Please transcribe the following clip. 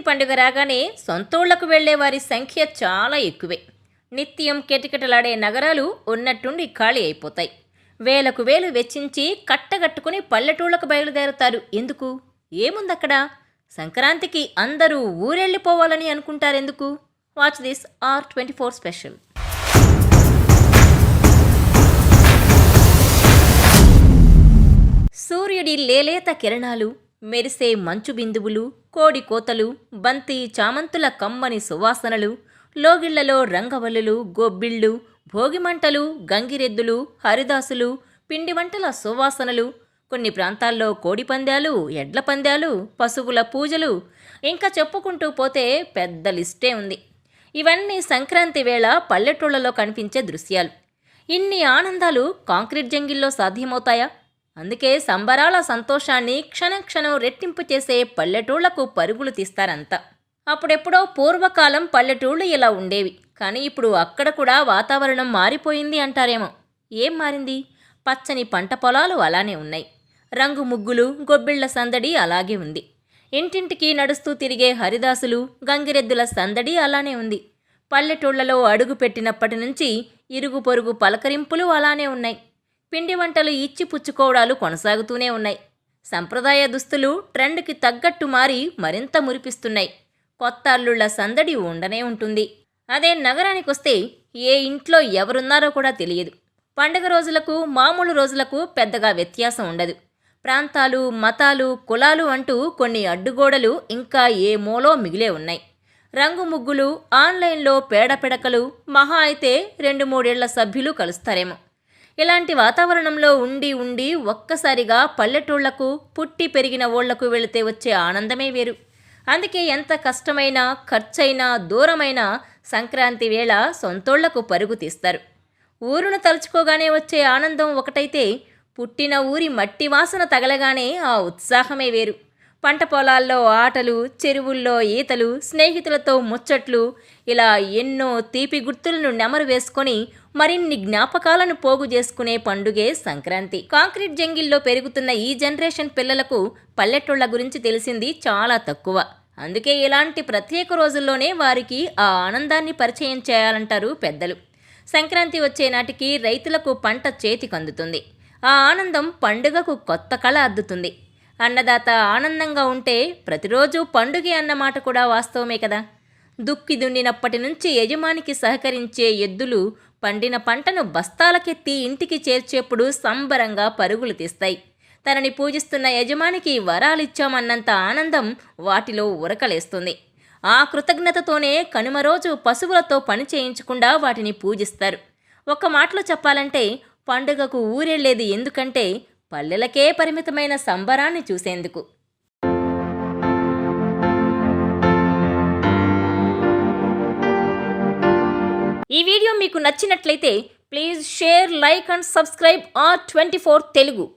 పండుగ రాగానే సొంతూళ్లకు వెళ్లే వారి సంఖ్య చాలా ఎక్కువే. నిత్యం కిటకిటలాడే నగరాలు ఉన్నట్టుండి ఖాళీ అయిపోతాయి. వేలకు వేలు వెచ్చించి కట్టగట్టుకుని పల్లెటూళ్లకు బయలుదేరతారు. ఎందుకు? ఏముందక్కడ? సంక్రాంతికి అందరూ ఊరెళ్ళిపోవాలని అనుకుంటారెందుకు? Watch this R24 special. సూర్యుడి లేలేత కిరణాలు, మెరిసే మంచు బిందువులు, కోడి కోతలు, బంతి చామంతుల కమ్మని సువాసనలు, లోగిళ్లలో రంగవల్లులు, గొబ్బిళ్ళు, భోగిమంటలు, గంగిరెద్దులు, హరిదాసులు, పిండి వంటల సువాసనలు, కొన్ని ప్రాంతాల్లో కోడి పందాలు, ఎడ్ల పందాలు, పశువుల పూజలు, ఇంకా చెప్పుకుంటూ పోతే పెద్ద లిస్టే ఉంది. ఇవన్నీ సంక్రాంతి వేళ పల్లెటూళ్లలో కనిపించే దృశ్యాలు. ఇన్ని ఆనందాలు కాంక్రీట్ జంగిల్లో సాధ్యమవుతాయా? అందుకే సంబరాల సంతోషాన్ని క్షణం క్షణం రెట్టింపు చేసే పల్లెటూళ్లకు పరుగులు తీస్తారంతా. అప్పుడెప్పుడో పూర్వకాలం పల్లెటూళ్ళు ఇలా ఉండేవి, కానీ ఇప్పుడు అక్కడ కూడా వాతావరణం మారిపోయింది అంటారేమో. ఏం మారింది? పచ్చని పంట పొలాలు అలానే ఉన్నాయి. రంగు ముగ్గులు, గొబ్బిళ్ల సందడి అలాగే ఉంది. ఇంటింటికి నడుస్తూ తిరిగే హరిదాసులు, గంగిరెద్దుల సందడి అలానే ఉంది. పల్లెటూళ్లలో అడుగు పెట్టినప్పటి నుంచి ఇరుగు పొరుగు పలకరింపులు అలానే ఉన్నాయి. పిండి వంటలు ఇచ్చి పుచ్చుకోవడాలు కొనసాగుతూనే ఉన్నాయి. సంప్రదాయ దుస్తులు ట్రెండ్కి తగ్గట్టు మారి మరింత మురిపిస్తున్నాయి. కొత్త అల్లుళ్ల సందడి ఉండనే ఉంటుంది. అదే నగరానికొస్తే ఏ ఇంట్లో ఎవరున్నారో కూడా తెలియదు. పండగ రోజులకు మామూలు రోజులకు పెద్దగా వ్యత్యాసం ఉండదు. ప్రాంతాలు, మతాలు, కులాలు అంటూ కొన్ని అడ్డుగోడలు ఇంకా ఏ మూలో మిగిలే ఉన్నాయి. రంగు ముగ్గులు, ఆన్లైన్లో పేడపెడకలు, మహా అయితే 2-3 ఏళ్ల సభ్యులు కలుస్తారేమో. ఇలాంటి వాతావరణంలో ఉండి ఉండి ఒక్కసారిగా పల్లెటూళ్లకు, పుట్టి పెరిగిన ఊళ్లకు వెళితే వచ్చే ఆనందమే వేరు. అందుకే ఎంత కష్టమైనా, ఖర్చైనా, దూరమైనా సంక్రాంతి వేళ సొంతోళ్లకు పరుగు తీస్తారు. ఊరును తలుచుకోగానే వచ్చే ఆనందం ఒకటైతే, పుట్టిన ఊరి మట్టి వాసన తగలగానే ఆ ఉత్సాహమే వేరు. పంట పొలాల్లో ఆటలు, చెరువుల్లో ఈతలు, స్నేహితులతో ముచ్చట్లు, ఇలా ఎన్నో తీపి గుర్తులను నెమరు వేసుకొని మరిన్ని జ్ఞాపకాలను పోగు చేసుకునే పండుగే సంక్రాంతి. కాంక్రీట్ జంగిల్లో పెరుగుతున్న ఈ జనరేషన్ పిల్లలకు పల్లెటూళ్ల గురించి తెలిసింది చాలా తక్కువ. అందుకే ఇలాంటి ప్రత్యేక రోజుల్లోనే వారికి ఆ ఆనందాన్ని పరిచయం చేయాలంటారు పెద్దలు. సంక్రాంతి వచ్చే నాటికి రైతులకు పంట చేతికందుతుంది. ఆ ఆనందం పండుగకు కొత్త కళ అద్దుతుంది. అన్నదాత ఆనందంగా ఉంటే ప్రతిరోజు పండుగే అన్నమాట కూడా వాస్తవమే కదా. దుక్కి దున్నినప్పటి నుంచి యజమానికి సహకరించే ఎద్దులు పండిన పంటను బస్తాలకెత్తి ఇంటికి చేర్చేప్పుడు సంబరంగా పరుగులు తీస్తాయి. తనని పూజిస్తున్న యజమానికి వరాలిచ్చామన్నంత ఆనందం వాటిలో ఉరకలేస్తుంది. ఆ కృతజ్ఞతతోనే కనుమ రోజు పశువులతో పని చేయించకుండా వాటిని పూజిస్తారు. ఒక్క మాటలో చెప్పాలంటే పండుగకు ఊరెళ్లేది ఎందుకంటే పల్లెలకే పరిమితమైన సంబరాన్ని చూసేందుకు. ఈ వీడియో మీకు నచ్చినట్లయితే please share, like and subscribe R24 Telugu.